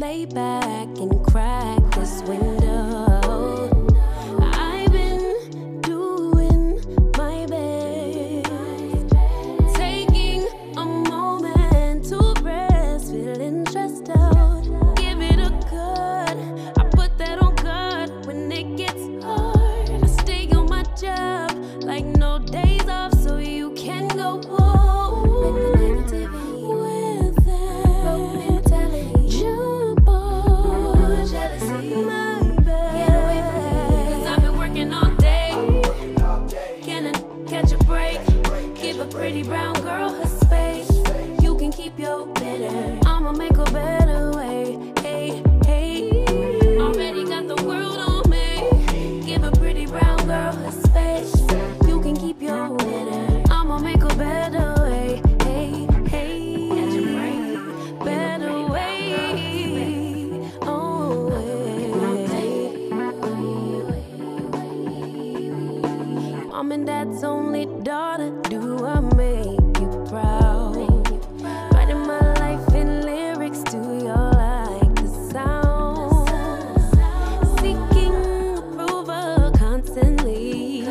lay back and crack this window. I've been doing my best, taking a moment to rest, feeling stressed out. Give it a good, I put that on God when it gets hard. I stay on my job like no days off, so you can go home. With the negativity, with that broke mentality, jump on jealousy, my bad. Get away from me, 'cause I've been working all day. Can I catch a break? Give a pretty brown girl her space. You can keep your bitter, I'ma make a better way. Hey, hey, already got the world on me. Give a pretty brown girl her space. You can keep your bitter, I'ma make a better way. Hey, hey, catch a break, better way. Oh, Mom and Dad's only daughter, do I make you proud? Writing my life in lyrics to your like the sound. Seeking approval constantly.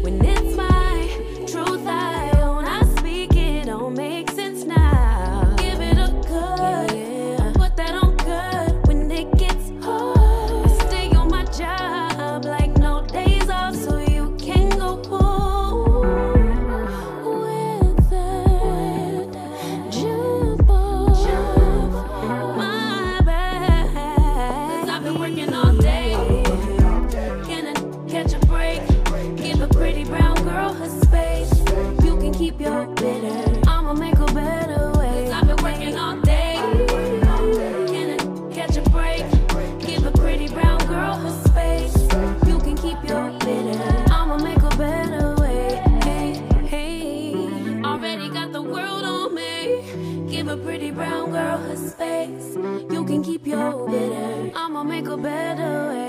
When it's my truth I own, I speak it, don't make sense now. Give it a good, put that on good when it gets hard. I stay on my job like no days off, so you can go home. With that, jump on, my bad. 'Cause I've been working all day. Can I catch a break? Give a pretty brown girl her space. You can keep your bitter, I'ma make a better way. 'Cause I've been working all day. Can I catch a break? Give a pretty brown girl her space. You can keep your bitter, I'ma make a better way. Hey, hey, already got the world on me. Give a pretty brown girl her space. You can keep your bitter, I'ma make a better way.